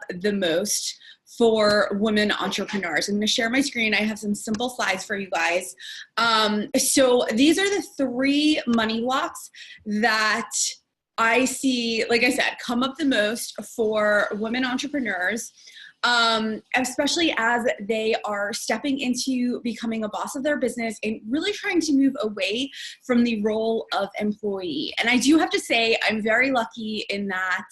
the most for women entrepreneurs. I'm going to share my screen. I have some simple slides for you guys. So these are the 3 money blocks that I see, like I said, come up the most for women entrepreneurs, especially as they are stepping into becoming a boss of their business and really trying to move away from the role of employee. And I do have to say, I'm very lucky in that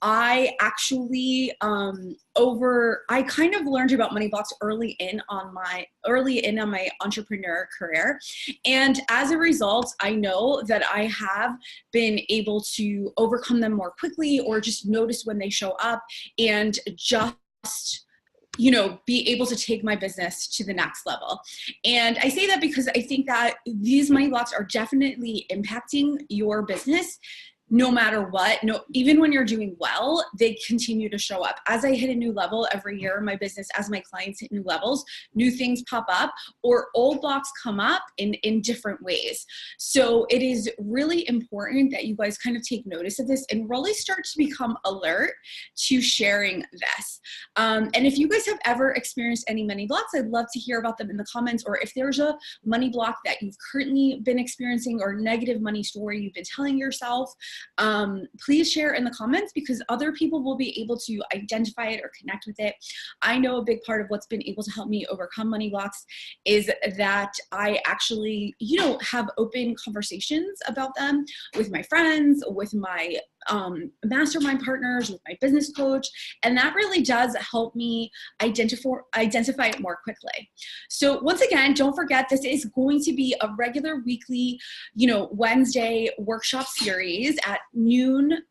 I actually I kind of learned about money blocks early in on my entrepreneur career, and as a result, I know that I have been able to overcome them more quickly, or just notice when they show up, and just be able to take my business to the next level. And I say that because I think that these money blocks are definitely impacting your business. No matter what, even when you're doing well, they continue to show up. As I hit a new level every year in my business, as my clients hit new levels, new things pop up, or old blocks come up in different ways. So it is really important that you guys kind of take notice of this and really start to become alert to sharing this. And if you guys have ever experienced any money blocks, I'd love to hear about them in the comments, or if there's a money block that you've currently been experiencing, or negative money story you've been telling yourself, please share in the comments, because other people will be able to identify it or connect with it. I know a big part of what's been able to help me overcome money blocks is that I actually, have open conversations about them with my friends, with my mastermind partners, with my business coach, and that really does help me identify it more quickly. So once again, don't forget, this is going to be a regular weekly, Wednesday workshop series at noon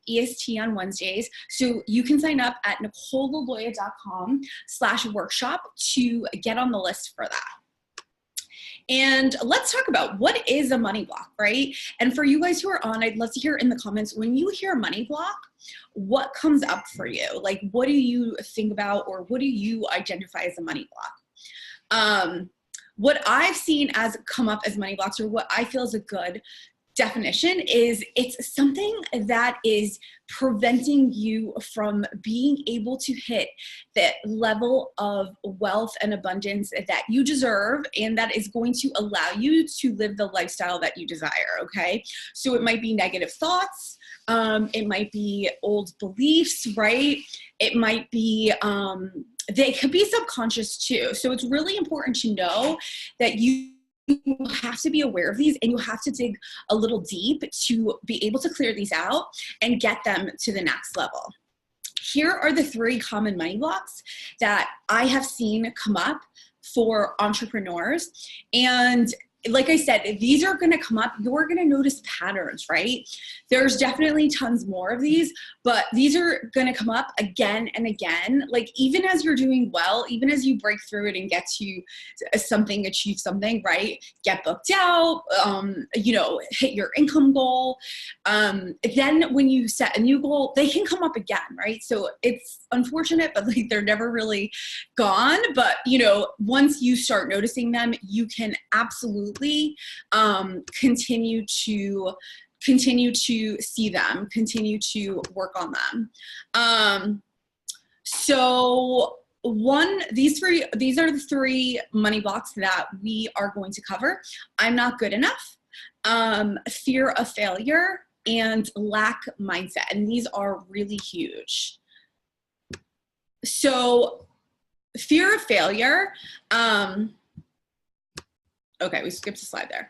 EST on Wednesdays. So you can sign up at NicoleLaloya.com/workshop to get on the list for that. And let's talk about what is a money block, right? And for you guys who are on, I'd love to hear in the comments, when you hear money block, what comes up for you? Like, what do you think about, or what do you identify as a money block? What I've seen as come up as money blocks, or what I feel is a good definition, is it's something that is preventing you from being able to hit that level of wealth and abundance that you deserve, and that is going to allow you to live the lifestyle that you desire, okay? So it might be negative thoughts, it might be old beliefs, right? It might be, they could be subconscious too. So it's really important to know that you have to be aware of these, and you have to dig a little deep to be able to clear these out and get them to the next level. Here are the 3 common money blocks that I have seen come up for entrepreneurs. And like I said, these are going to come up. You're going to notice patterns, right? There's definitely tons more of these, but these are going to come up again and again. Like, even as you're doing well, even as you break through it and get to something, achieve something, right? Get booked out, hit your income goal. Then when you set a new goal, they can come up again, right? So it's unfortunate, but like, they're never really gone. But, once you start noticing them, you can absolutely continue to see them, continue to work on them. So these are the 3 money blocks that we are going to cover. I'm not good enough, fear of failure, and lack mindset. And these are really huge. So fear of failure, okay, we skipped a slide there.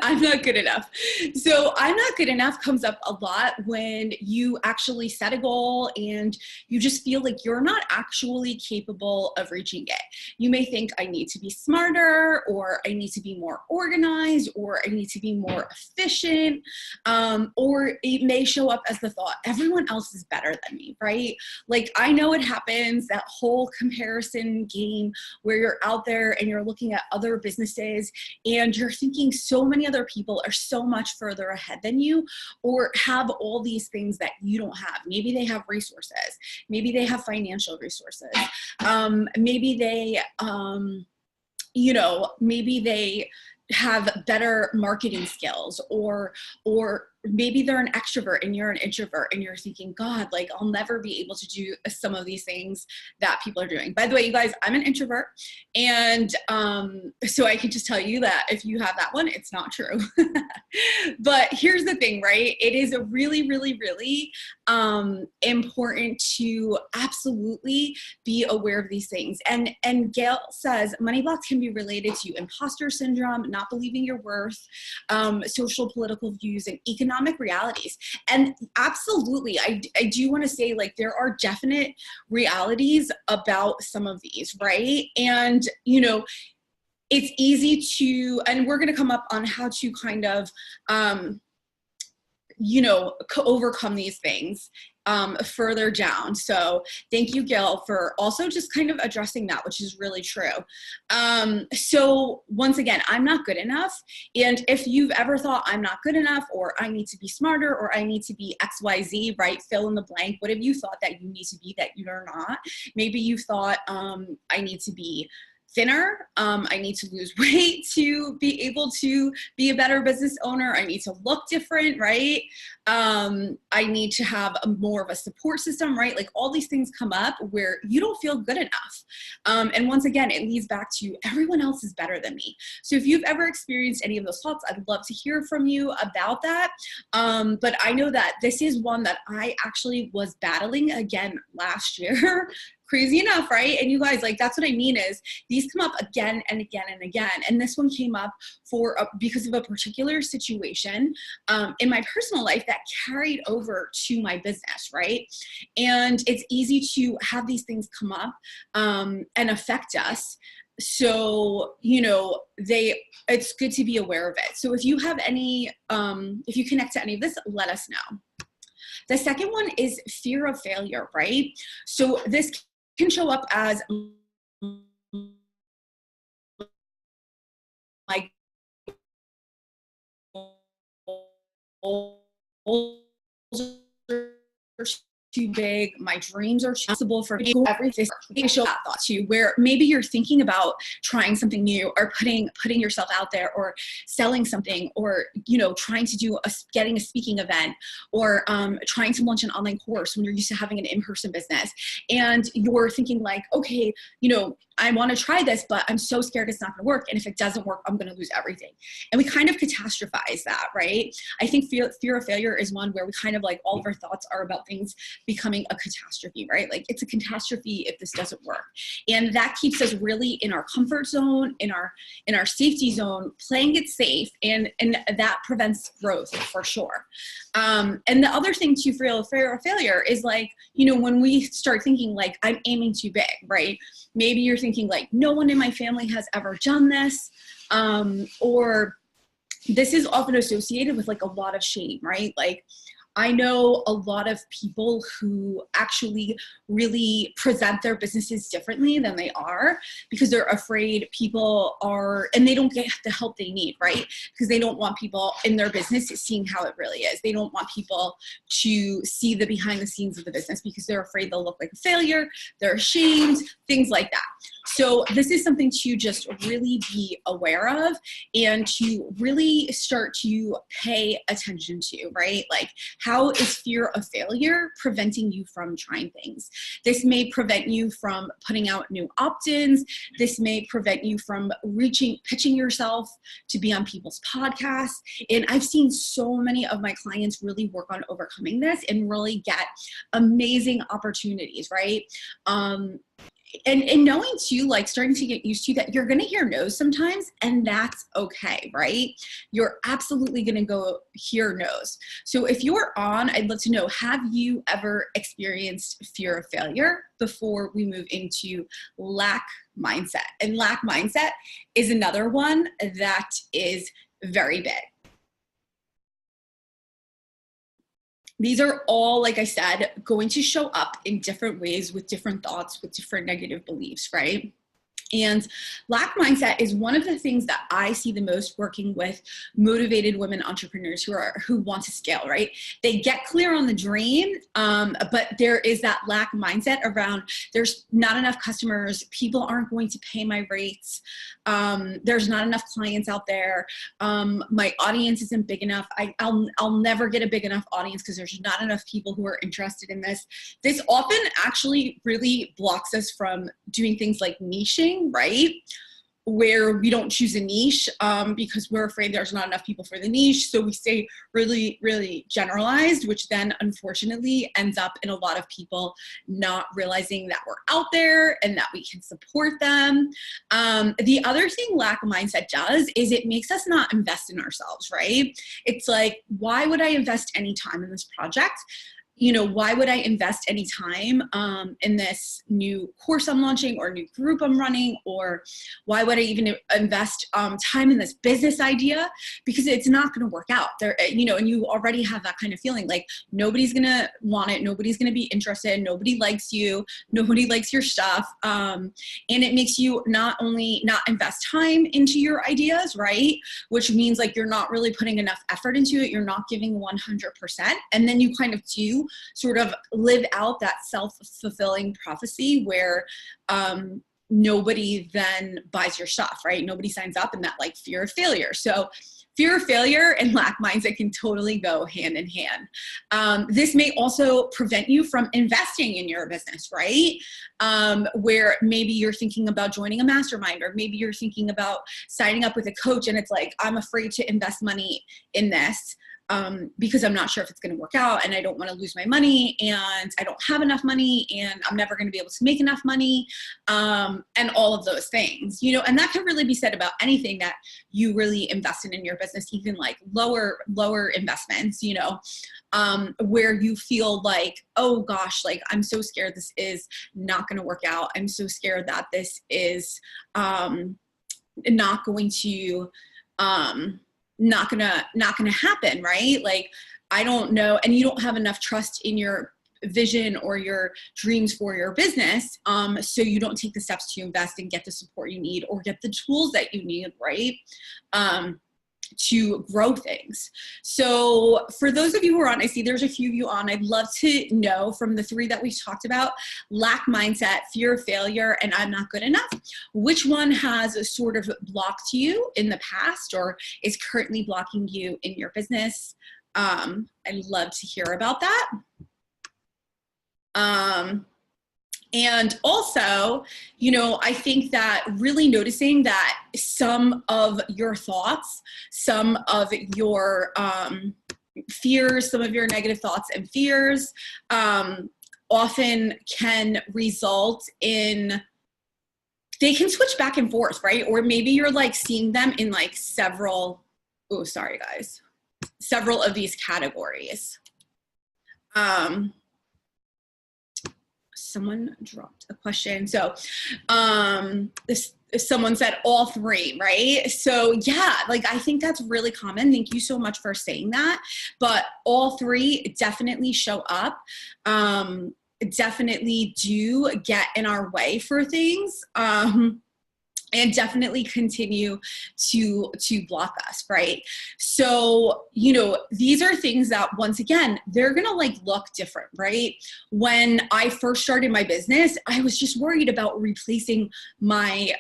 I'm not good enough. So I'm not good enough comes up a lot when you actually set a goal and you just feel like you're not actually capable of reaching it. You may think, I need to be smarter, or I need to be more organized, or I need to be more efficient, or it may show up as the thought, everyone else is better than me, right? Like, I know it happens, that whole comparison game where you're out there and you're looking at other businesses and you're thinking so many other people are so much further ahead than you, or have all these things that you don't have. Maybe they have resources. Maybe they have financial resources. Maybe they, maybe they have better marketing skills, or maybe they're an extrovert and you're an introvert and you're thinking, God, like I'll never be able to do some of these things that people are doing. By the way, you guys, I'm an introvert. And so I can just tell you that if you have that one, it's not true. But here's the thing, right? It is a really, really, really important to absolutely be aware of these things. And Gail says money blocks can be related to imposter syndrome, not believing your worth, social political views, and economic realities. And absolutely, I do want to say, like, there are definite realities about some of these, right? And, you know, it's easy to, and we're going to come up on how to kind of, you know, overcome these things further down. So thank you, Gil, for also just kind of addressing that, which is really true. So once again, I'm not good enough. And if you've ever thought I'm not good enough, or I need to be smarter, or I need to be XYZ, right? Fill in the blank. What have you thought that you need to be that you're not? Maybe you thought I need to be thinner. I need to lose weight to be able to be a better business owner. I need to look different, right? I need to have more of a support system, right? Like all these things come up where you don't feel good enough. And once again, it leads back to everyone else is better than me. So if you've ever experienced any of those thoughts, I'd love to hear from you about that. But I know that this is one that I actually was battling again last year. Crazy enough, right? And you guys, like, that's what I mean is these come up again and again and again. And this one came up because of a particular situation in my personal life that carried over to my business, right? And it's easy to have these things come up and affect us. So, you know, it's good to be aware of it. So if you have any, if you connect to any of this, let us know. The second one is fear of failure, right? So this can show up as like too big, my dreams are too possible for everything. They show that thought to you, where maybe you're thinking about trying something new, or putting yourself out there, or selling something, or, you know, trying to do getting a speaking event, or trying to launch an online course when you're used to having an in-person business, and you're thinking like, okay, you know, I want to try this, but I'm so scared it's not going to work. And if it doesn't work, I'm going to lose everything. And we kind of catastrophize that, right? I think fear of failure is one where we kind of like all of our thoughts are about things becoming a catastrophe, right? Like it's a catastrophe if this doesn't work. And that keeps us really in our comfort zone, in our safety zone, playing it safe. And that prevents growth for sure. And the other thing to fear of failure is like, you know, when we start thinking like, I'm aiming too big, right? Maybe you're thinking like, no one in my family has ever done this, or this is often associated with like a lot of shame, right? Like I know a lot of people who actually really present their businesses differently than they are because they're afraid people are, and they don't get the help they need, right? Because they don't want people in their business seeing how it really is. They don't want people to see the behind the scenes of the business because they're afraid they'll look like a failure, they're ashamed, things like that. So this is something to just really be aware of and to really start to pay attention to, right? Like, how is fear of failure preventing you from trying things? This may prevent you from putting out new opt-ins. This may prevent you from pitching yourself to be on people's podcasts. And I've seen so many of my clients really work on overcoming this and really get amazing opportunities, right? And knowing too, like starting to get used to that you're going to hear no's sometimes, and that's okay, right? You're absolutely going to go hear no's. So if you're on, I'd love to know, have you ever experienced fear of failure before we move into lack mindset? And lack mindset is another one that is very big. These are all, like I said, going to show up in different ways with different thoughts, with different negative beliefs, right? And lack mindset is one of the things that I see the most working with motivated women entrepreneurs who want to scale, right? They get clear on the dream, but there is that lack mindset around there's not enough customers, people aren't going to pay my rates, there's not enough clients out there, my audience isn't big enough, I'll never get a big enough audience because there's not enough people who are interested in this. This often actually really blocks us from doing things like niching, right? Where we don't choose a niche because we're afraid there's not enough people for the niche. So we stay really, really generalized, which then unfortunately ends up in a lot of people not realizing that we're out there and that we can support them. The other thing lack mindset does is it makes us not invest in ourselves, right? It's like, why would I invest any time in this project? You know, why would I invest any time in this new course I'm launching or new group I'm running? Or why would I even invest time in this business idea? Because it's not going to work out there, you know, and you already have that kind of feeling like nobody's going to want it. Nobody's going to be interested. Nobody likes you. Nobody likes your stuff. And it makes you not only not invest time into your ideas, right? Which means like you're not really putting enough effort into it. You're not giving 100%. And then you kind of do sort of live out that self-fulfilling prophecy where nobody then buys your stuff, right? Nobody signs up, and that like fear of failure. So fear of failure and lack mindset can totally go hand in hand. This may also prevent you from investing in your business, right? Where maybe you're thinking about joining a mastermind, or maybe you're thinking about signing up with a coach, and it's like, I'm afraid to invest money in this. Because I'm not sure if it's going to work out, and I don't want to lose my money, and I don't have enough money, and I'm never going to be able to make enough money, and all of those things, you know. And that can really be said about anything that you really invest in your business, even like lower investments, you know, where you feel like, oh gosh, like I'm so scared this is not going to work out. I'm so scared that this is not going to not gonna happen, right? Like, I don't know, and you don't have enough trust in your vision or your dreams for your business, so you don't take the steps to invest and get the support you need or get the tools that you need, right? To grow things. So for those of you who are on, I see there's a few of you on, I'd love to know from the three that we've talked about, lack mindset, fear of failure, and I'm not good enough, which one has sort of blocked you in the past or is currently blocking you in your business? I'd love to hear about that. And also, you know, I think that really noticing that some of your thoughts, some of your fears, some of your negative thoughts and fears often can result in, they can switch back and forth, right? Or maybe you're like seeing them in like several, oh, sorry guys, several of these categories. Someone dropped a question. So someone said all three, right? So yeah, like I think that's really common. Thank you so much for saying that. But all three definitely show up, definitely do get in our way for things. And definitely continue to block us, right? So, you know, these are things that, once again, they're gonna like look different, right? When I first started my business, I was just worried about replacing my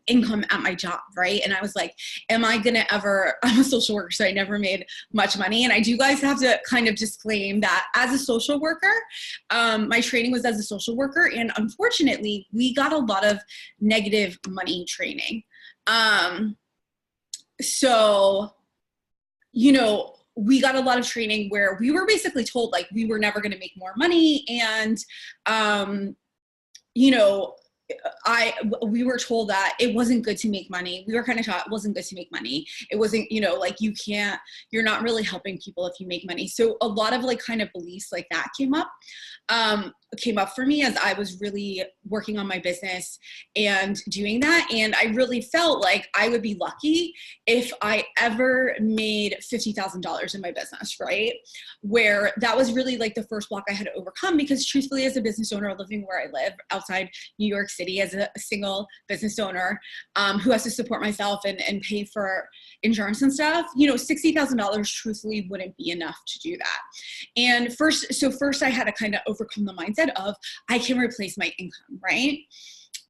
income at my job, right? And I was like, am I gonna ever, I'm a social worker, so I never made much money. And I do guys have to kind of disclaim that as a social worker, my training was as a social worker. And unfortunately, we got a lot of negative money training. So, you know, we got a lot of training where we were basically told like we were never gonna make more money. And, you know, we were told that it wasn't good to make money. We were kind of taught it wasn't good to make money. It wasn't, you know, like you're not really helping people if you make money. So a lot of like kind of beliefs like that came up. came up for me as I was really working on my business and doing that. And I really felt like I would be lucky if I ever made $50,000 in my business, right? Where that was really like the first block I had to overcome, because truthfully, as a business owner living where I live outside New York City, as a single business owner who has to support myself and pay for insurance and stuff, $60,000 truthfully wouldn't be enough to do that. And first I had to kind of overcome the mindset of I can replace my income, right?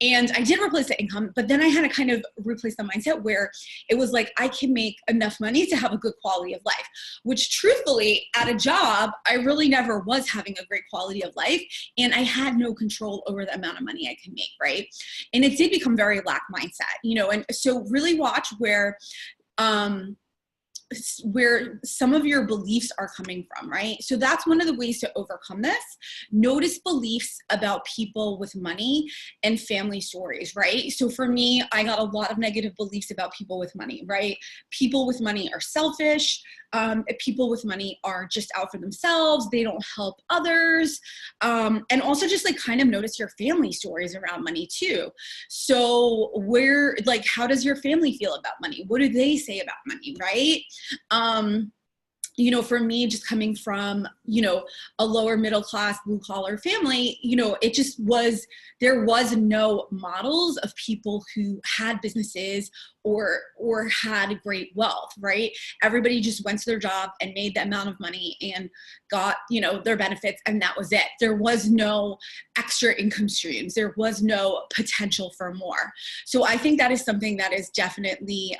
And I did replace the income, but then I had to kind of replace the mindset where it was like, I can make enough money to have a good quality of life, which truthfully at a job, I really never was having a great quality of life. And I had no control over the amount of money I could make, right? And it did become very lack mindset, and so really watch where some of your beliefs are coming from, right? So that's one of the ways to overcome this. Notice beliefs about people with money and family stories, right? So for me, I got a lot of negative beliefs about people with money, right? People with money are selfish. People with money are just out for themselves. They don't help others. And also just like kind of notice your family stories around money too. So how does your family feel about money? What do they say about money, right? For me, just coming from, a lower middle class, blue collar family, there was no models of people who had businesses or had great wealth, right? Everybody just went to their job and made the amount of money and got, their benefits, and that was it. There was no extra income streams. There was no potential for more. So I think that is something that is definitely,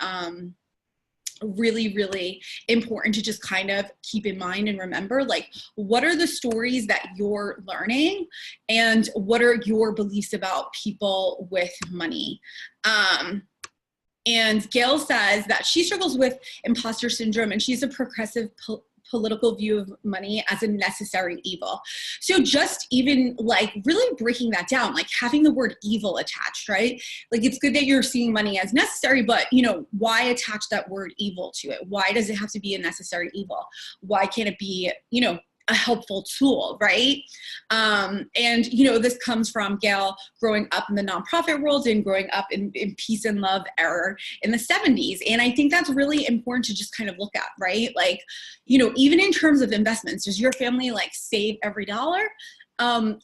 really, really important to just kind of keep in mind and remember, like, what are the stories that you're learning and what are your beliefs about people with money? And Gail says that she struggles with imposter syndrome, and she's a progressive political view of money as a necessary evil. So just even like really breaking that down, like having the word evil attached, right? Like it's good that you're seeing money as necessary, but why attach that word evil to it? Why does it have to be a necessary evil? Why can't it be, a helpful tool, right? This comes from Gail growing up in the nonprofit world and growing up in peace and love era in the 70s. And I think that's really important to just kind of look at, right? Like, even in terms of investments, does your family like save every dollar?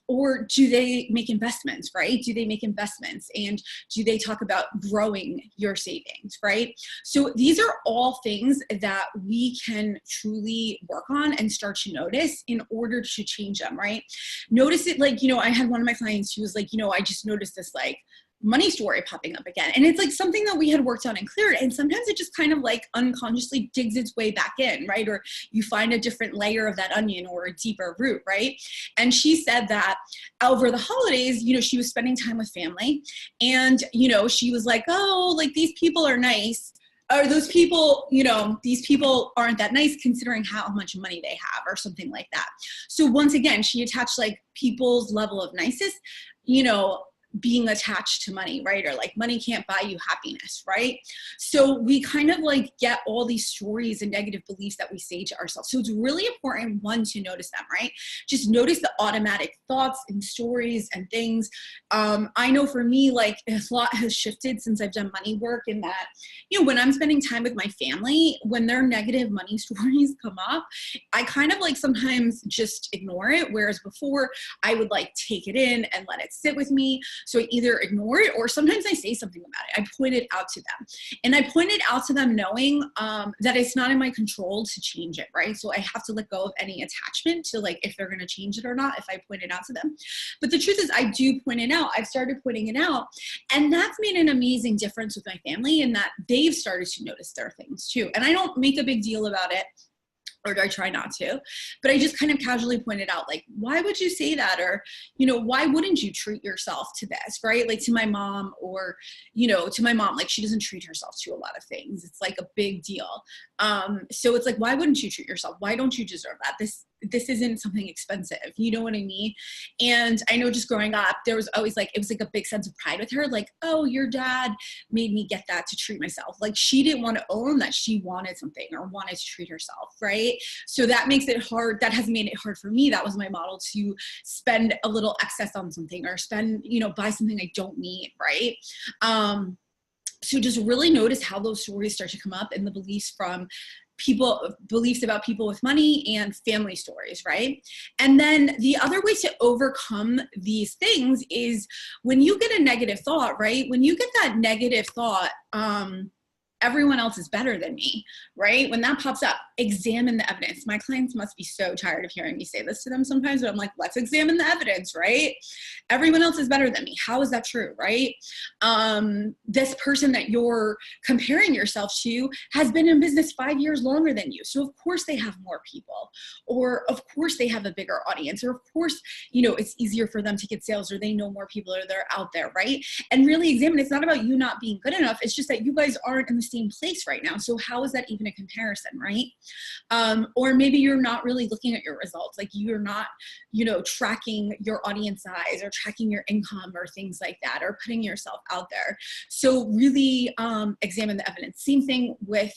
Or do they make investments, right? Do they make investments? And do they talk about growing your savings, right? So these are all things that we can truly work on and start to notice in order to change them, right? Notice it like, I had one of my clients who was like, I just noticed this like money story popping up again. And it's like something that we had worked on and cleared. And sometimes it just kind of like unconsciously digs its way back in, right? Or you find a different layer of that onion or a deeper root, right? And she said that over the holidays, she was spending time with family and, she was like, oh, like these people are nice. Or those people, these people aren't that nice considering how much money they have or something like that. So once again, she attached like people's level of niceness, being attached to money, right? Or like money can't buy you happiness, right? So we kind of like get all these stories and negative beliefs that we say to ourselves. So it's really important, one, to notice them, right? Just notice the automatic thoughts and stories and things. I know for me, like a lot has shifted since I've done money work in that, when I'm spending time with my family, when their negative money stories come up, I kind of like sometimes just ignore it. Whereas before I would like take it in and let it sit with me. So I either ignore it or sometimes I say something about it. I point it out to them. And I point it out to them knowing that it's not in my control to change it, right? So I have to let go of any attachment to like if they're going to change it or not if I point it out to them. But the truth is I do point it out. I've started pointing it out. And that's made an amazing difference with my family in that they've started to notice their things too. And I don't make a big deal about it. Or I try not to, but I just kind of casually pointed out, like, why would you say that? Or, why wouldn't you treat yourself to this, right? Like to my mom or, to my mom, like she doesn't treat herself to a lot of things. It's like a big deal. So it's like, why wouldn't you treat yourself? Why don't you deserve that? this isn't something expensive. You know what I mean? And I know just growing up, there was always like, it was like a big sense of pride with her. Like, oh, your dad made me get that to treat myself. Like she didn't want to own that she wanted something or wanted to treat herself. Right. So that makes it hard. That has made it hard for me. That was my model, to spend a little excess on something or spend, you know, buy something I don't need. Right. So just really notice how those stories start to come up in the beliefs from people, beliefs about people with money and family stories, right? And then the other way to overcome these things is when you get a negative thought, right? When you get that negative thought, everyone else is better than me, right? When that pops up, examine the evidence. My clients must be so tired of hearing me say this to them sometimes, but I'm like, let's examine the evidence, right? Everyone else is better than me. How is that true, right? This person that you're comparing yourself to has been in business 5 years longer than you. So of course they have more people, or of course they have a bigger audience, or of course, you know, it's easier for them to get sales, or they know more people, or they're out there, right? And really examine, it's not about you not being good enough. It's just that you guys aren't in the same place right now. So how is that even a comparison, right? Or maybe you're not really looking at your results. Like you're not, you know, tracking your audience size or tracking your income or things like that, or putting yourself out there. So really examine the evidence. Same thing with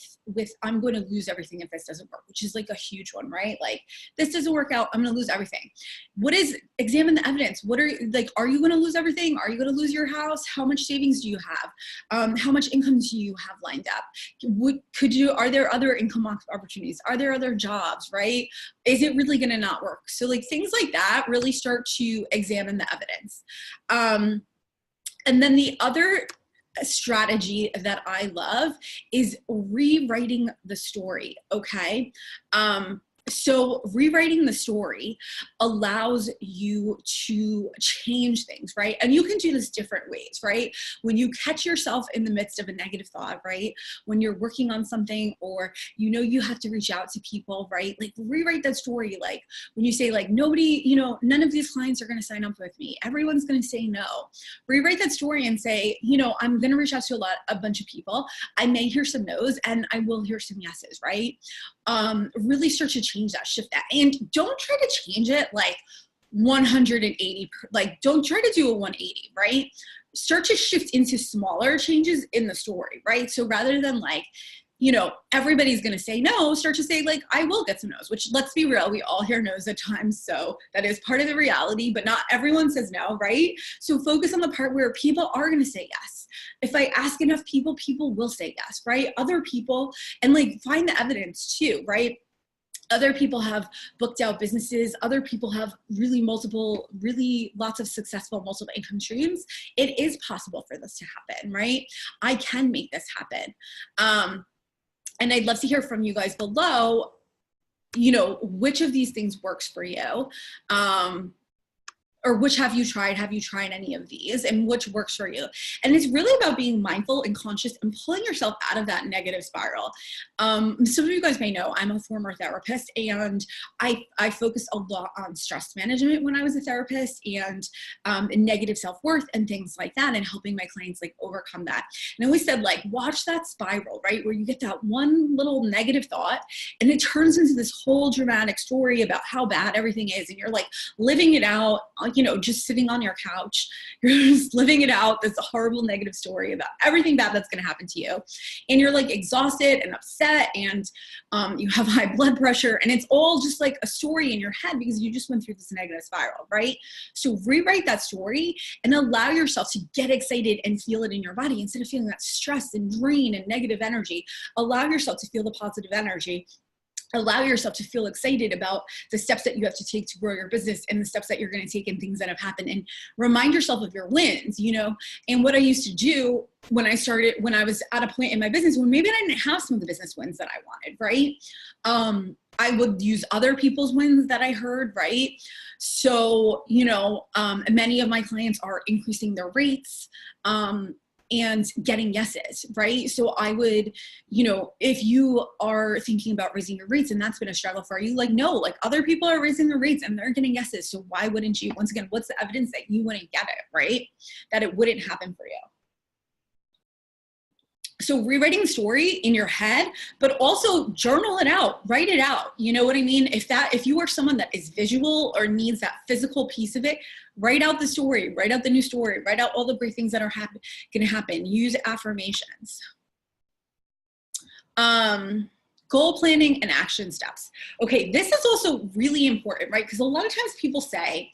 I'm going to lose everything if this doesn't work, which is like a huge one, right? Like this doesn't work out, I'm going to lose everything. Examine the evidence. Are you going to lose everything? Are you going to lose your house? How much savings do you have? How much income do you have lined up? Are there other income opportunities? Are there other jobs, right? Is it really going to not work? So like things like that, really start to examine the evidence. And then the other strategy that I love is rewriting the story. Okay. So rewriting the story allows you to change things, right? And you can do this different ways, right? When you catch yourself in the midst of a negative thought, right? When you're working on something, or you know you have to reach out to people, right? Like rewrite that story. Like when you say like nobody, you know, none of these clients are going to sign up with me, everyone's going to say no. Rewrite that story and say, you know, I'm going to reach out to a bunch of people. I may hear some no's and I will hear some yeses, right? Really start to change that, shift that. And don't try to change it like 180, like don't try to do a 180, right? Start to shift into smaller changes in the story, right? So rather than like, you know, everybody's going to say no, start to say like, I will get some no's, which let's be real, we all hear no's at times. So that is part of the reality, but not everyone says no, right? So focus on the part where people are going to say yes. If I ask enough people, people will say yes, right? Other people, and like find the evidence too, right? Other people have booked out businesses. Other people have really lots of successful multiple income streams. It is possible for this to happen, right? I can make this happen. And I'd love to hear from you guys below, you know, which of these things works for you? Or which have you tried? Have you tried any of these, and which works for you? And it's really about being mindful and conscious and pulling yourself out of that negative spiral. Some of you guys may know I'm a former therapist, and I focused a lot on stress management when I was a therapist, and negative self-worth and things like that, and helping my clients like overcome that. And I always said, like, watch that spiral, right? Where you get that one little negative thought and it turns into this whole dramatic story about how bad everything is. And you're like living it out, you know, just sitting on your couch, you're just living it out, this horrible negative story about everything bad that's going to happen to you. And you're like exhausted and upset, and you have high blood pressure, and it's all just like a story in your head because you just went through this negative spiral, right? So rewrite that story and allow yourself to get excited and feel it in your body instead of feeling that stress and drain and negative energy. Allow yourself to feel the positive energy. Allow yourself to feel excited about the steps that you have to take to grow your business and the steps that you're going to take and things that have happened, and remind yourself of your wins, you know. And what I used to do when I was at a point in my business when maybe I didn't have some of the business wins that I wanted, right? I would use other people's wins that I heard, right? So, you know, many of my clients are increasing their rates, and getting yeses, right? So I would, you know, if you are thinking about raising your rates and that's been a struggle for you, like, no, like other people are raising their rates and they're getting yeses. So why wouldn't you? Once again, what's the evidence that you wouldn't get it, right? That it wouldn't happen for you. So rewriting the story in your head, but also journal it out, write it out. You know what I mean? If you are someone that is visual or needs that physical piece of it, write out the story, write out the new story, write out all the great things that are going to happen. Use affirmations. Goal planning and action steps. Okay, this is also really important, right? Because a lot of times people say,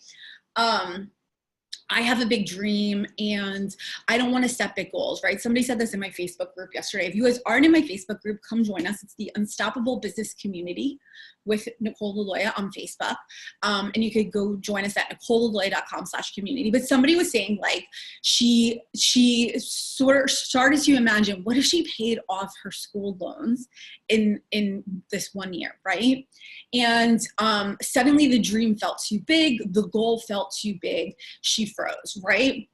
I have a big dream and I don't want to set big goals, right? Somebody said this in my Facebook group yesterday. If you guys aren't in my Facebook group, come join us. It's the Unstoppable Business Community with Nicole Laloya on Facebook. And you could go join us at nicolelaloya.com/community. But somebody was saying like, she sort of started to imagine, what if she paid off her school loans in this 1 year, right? And suddenly the dream felt too big, the goal felt too big, she froze, right?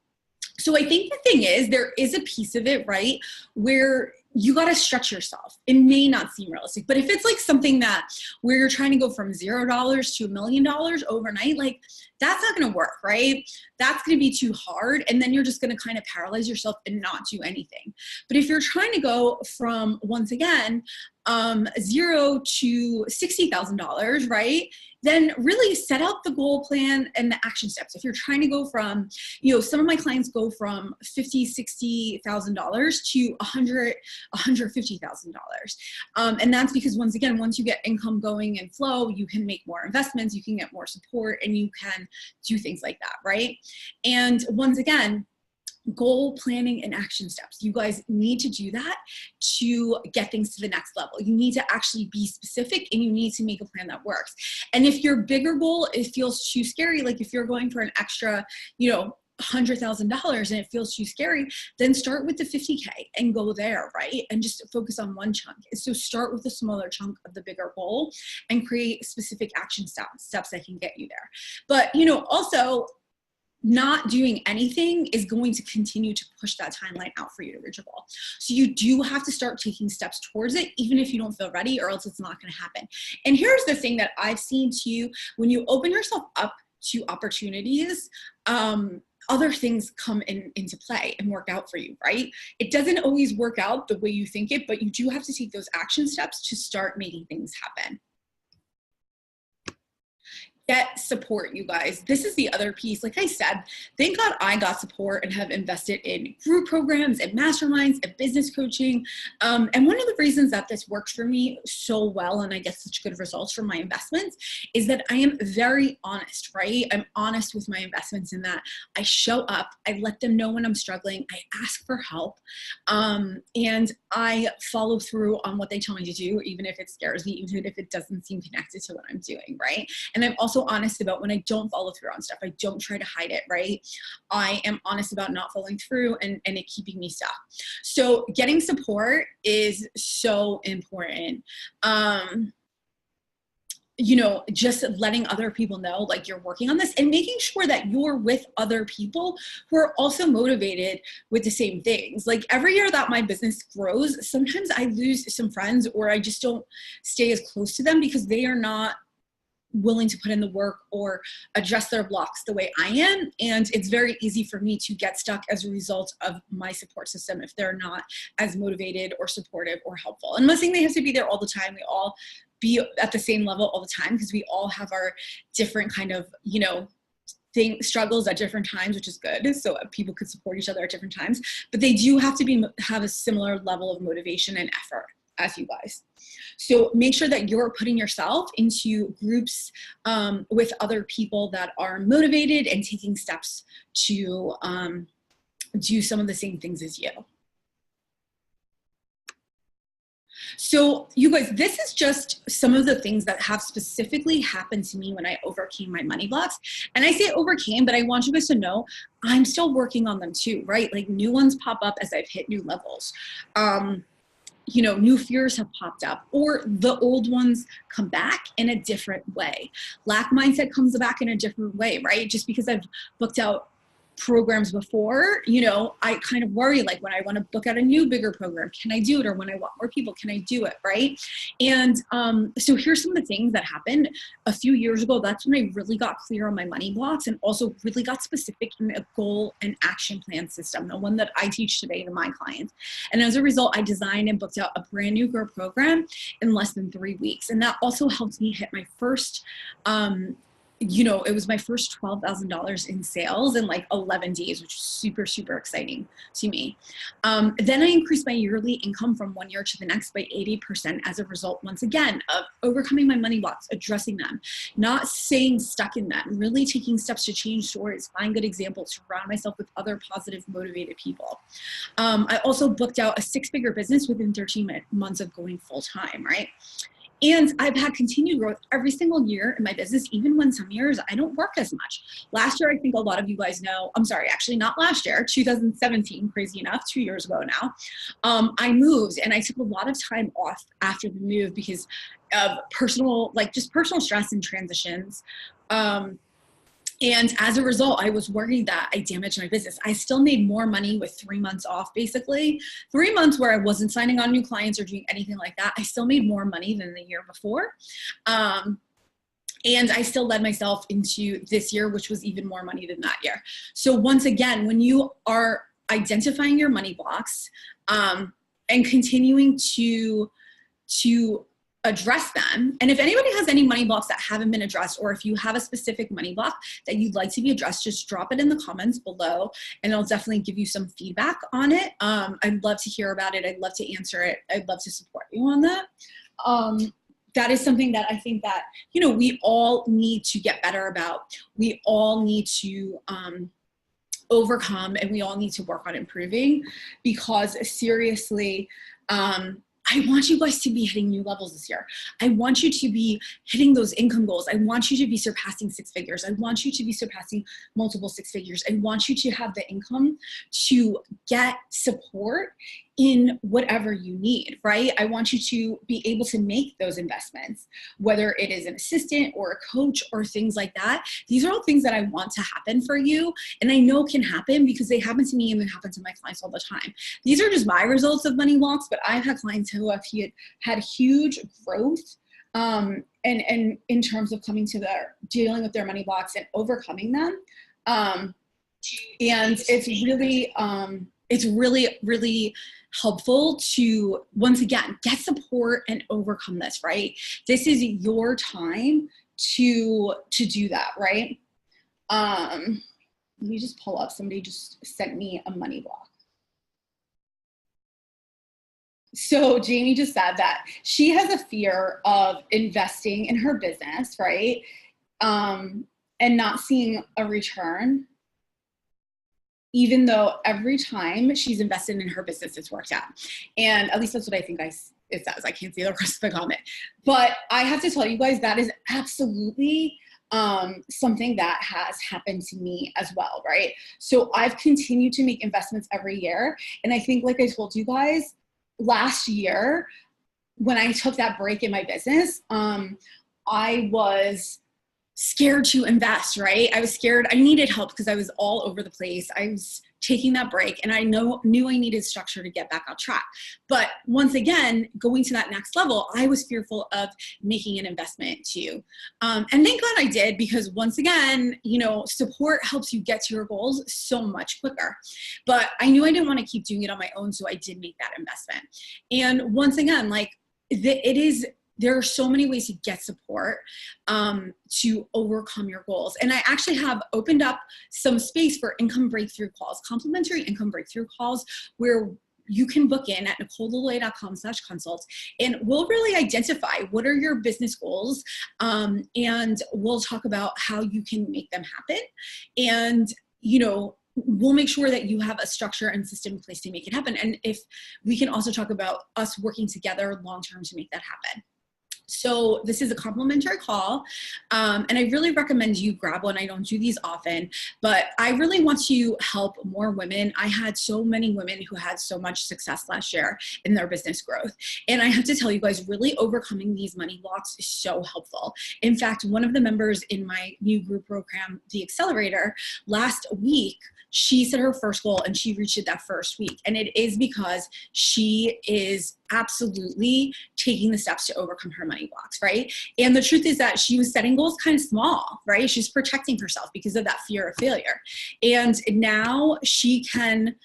So I think the thing is, there is a piece of it, right, where you got to stretch yourself. It may not seem realistic, but if it's like something that where you're trying to go from $0 to $1 million overnight, like that's not going to work, right? That's going to be too hard. And then you're just going to kind of paralyze yourself and not do anything. But if you're trying to go from, once again, $0 to $60,000, right? Then really set out the goal plan and the action steps. If you're trying to go from, you know, some of my clients go from $50,000, $60,000 to $150,000. And that's because, once again, once you get income going and flow, you can make more investments, you can get more support, and you can do things like that, right? And once again, goal planning and action steps. You guys need to do that to get things to the next level. You need to actually be specific and you need to make a plan that works. And if your bigger goal, it feels too scary, like if you're going for an extra, you know, $100,000 and it feels too scary, then start with the 50K and go there, right? And just focus on one chunk. So start with a smaller chunk of the bigger goal and create specific action steps that can get you there. But, you know, also, not doing anything is going to continue to push that timeline out for you to reach your goal. So you do have to start taking steps towards it, even if you don't feel ready, or else it's not going to happen. And here's the thing that I've seen too: when you open yourself up to opportunities, other things come into play and work out for you, right? It doesn't always work out the way you think it, but you do have to take those action steps to start making things happen. Get support, you guys. This is the other piece. Like I said, thank God I got support and have invested in group programs and masterminds and business coaching. And one of the reasons that this works for me so well and I get such good results from my investments is that I am very honest, right? I'm honest with my investments in that I show up, I let them know when I'm struggling, I ask for help, and I follow through on what they tell me to do, even if it scares me, even if it doesn't seem connected to what I'm doing, right? And I'm also honest about when I don't follow through on stuff. I don't try to hide it, right? I am honest about not following through and it keeping me stuck. So getting support is so important. You know, just letting other people know like you're working on this and making sure that you're with other people who are also motivated with the same things. Like every year that my business grows, sometimes I lose some friends or I just don't stay as close to them because they are not willing to put in the work or address their blocks the way I am. And it's very easy for me to get stuck as a result of my support system if they're not as motivated or supportive or helpful. I'm not saying they have to be there all the time. We all be at the same level all the time because we all have our different kind of, you know, struggles at different times, which is good. So people could support each other at different times, but they do have to have a similar level of motivation and effort as you guys. So make sure that you're putting yourself into groups with other people that are motivated and taking steps to do some of the same things as you. So you guys, this is just some of the things that have specifically happened to me when I overcame my money blocks. And I say overcame, but I want you guys to know I'm still working on them too, right? Like new ones pop up as I've hit new levels. You know, new fears have popped up or the old ones come back in a different way. Lack mindset comes back in a different way, right? Just because I've booked out programs before, you know, I kind of worry, like when I want to book out a new bigger program, can I do it? Or when I want more people, can I do it? Right. And so here's some of the things that happened a few years ago. That's when I really got clear on my money blocks and also really got specific in a goal and action plan system, the one that I teach today to my clients. And as a result, I designed and booked out a brand new Grow program in less than 3 weeks. And that also helped me hit my first, you know, it was my first $12,000 in sales in like 11 days, which is super, super exciting to me. Then I increased my yearly income from 1 year to the next by 80% as a result, once again, of overcoming my money blocks, addressing them, not staying stuck in them, really taking steps to change stories, find good examples, surround myself with other positive, motivated people. I also booked out a 6-figure business within 13 months of going full time, right? And I've had continued growth every single year in my business, even when some years I don't work as much. Last year, I think a lot of you guys know, I'm sorry, actually not last year, 2017, crazy enough, 2 years ago now, I moved and I took a lot of time off after the move because of personal, like just personal stress and transitions. And as a result, I was worried that I damaged my business. I still made more money with 3 months off, basically. 3 months where I wasn't signing on new clients or doing anything like that. I still made more money than the year before. And I still led myself into this year, which was even more money than that year. So once again, when you are identifying your money blocks and continuing to address them. And if anybody has any money blocks that haven't been addressed, or if you have a specific money block that you'd like to be addressed, just drop it in the comments below and I'll definitely give you some feedback on it. I'd love to hear about it. I'd love to answer it. I'd love to support you on that. That is something that I think that, you know, we all need to get better about. We all need to overcome, and we all need to work on improving, because seriously, I want you guys to be hitting new levels this year. I want you to be hitting those income goals. I want you to be surpassing 6 figures. I want you to be surpassing multiple 6 figures. I want you to have the income to get support in whatever you need, right? I want you to be able to make those investments, whether it is an assistant or a coach or things like that. These are all things that I want to happen for you. And I know can happen because they happen to me and they happen to my clients all the time. These are just my results of money blocks, but I've had clients who have had huge growth and in terms of coming to dealing with their money blocks and overcoming them. And it's really helpful to, once again, get support and overcome this, right? This is your time to do that, right? Let me just pull up, somebody just sent me a money block. So Jamie just said that she has a fear of investing in her business, right? And not seeing a return, even though every time she's invested in her business, it's worked out. And at least that's what I think it says. I can't see the rest of the comment. But I have to tell you guys, that is absolutely something that has happened to me as well, right? So I've continued to make investments every year. And I think, like I told you guys, last year, when I took that break in my business, I was scared to invest, right? I was scared. I needed help because I was all over the place. I was taking that break and I knew I needed structure to get back on track. But once again, going to that next level, I was fearful of making an investment too. And thank God I did, because once again, you know, support helps you get to your goals so much quicker. But I knew I didn't want to keep doing it on my own, so I did make that investment. And once again, like there are so many ways to get support to overcome your goals. And I actually have opened up some space for income breakthrough calls, complimentary income breakthrough calls, where you can book in at NicoleDeloy.com/consult, and we'll really identify what are your business goals, and we'll talk about how you can make them happen. And, you know, we'll make sure that you have a structure and system in place to make it happen. And if we can also talk about us working together long-term to make that happen. So this is a complimentary call, and I really recommend you grab one. I don't do these often, but I really want to help more women. I had so many women who had so much success last year in their business growth. And I have to tell you guys, really overcoming these money blocks is so helpful. In fact, one of the members in my new group program, The Accelerator, last week she set her first goal and she reached it that first week. And it is because she is absolutely taking the steps to overcome her money blocks, right? And the truth is that she was setting goals kind of small, right? She's protecting herself because of that fear of failure. And now she can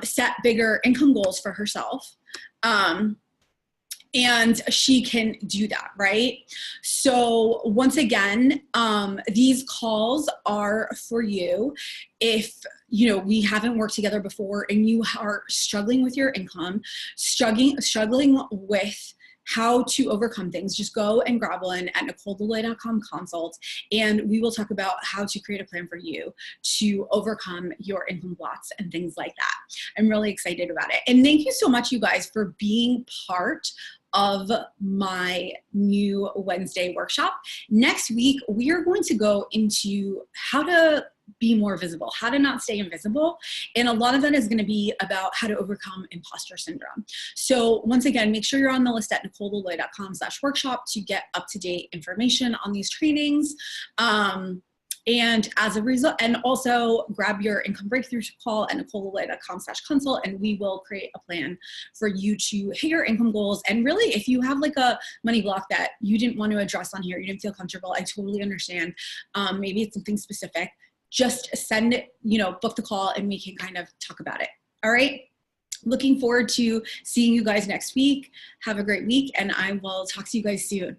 set bigger income goals for herself. And she can do that, right? So once again, these calls are for you. If we haven't worked together before and you are struggling with your income, struggling with how to overcome things, just go and grab one at NicoleDeloy.com consult, and we will talk about how to create a plan for you to overcome your income blocks and things like that. I'm really excited about it. And thank you so much, you guys, for being part of my new Wednesday workshop. Next week, we are going to go into how to be more visible, how to not stay invisible. And a lot of that is going to be about how to overcome imposter syndrome. So once again, make sure you're on the list at NicoleDeloy.com/workshop to get up-to-date information on these trainings. And as a result, and also grab your income breakthrough call at NicoleDeloy.com/consult, and we will create a plan for you to hit your income goals. And really, if you have like a money block that you didn't want to address on here, you didn't feel comfortable, I totally understand. Maybe it's something specific. Just send it, book the call and we can kind of talk about it. All right. Looking forward to seeing you guys next week. Have a great week and I will talk to you guys soon.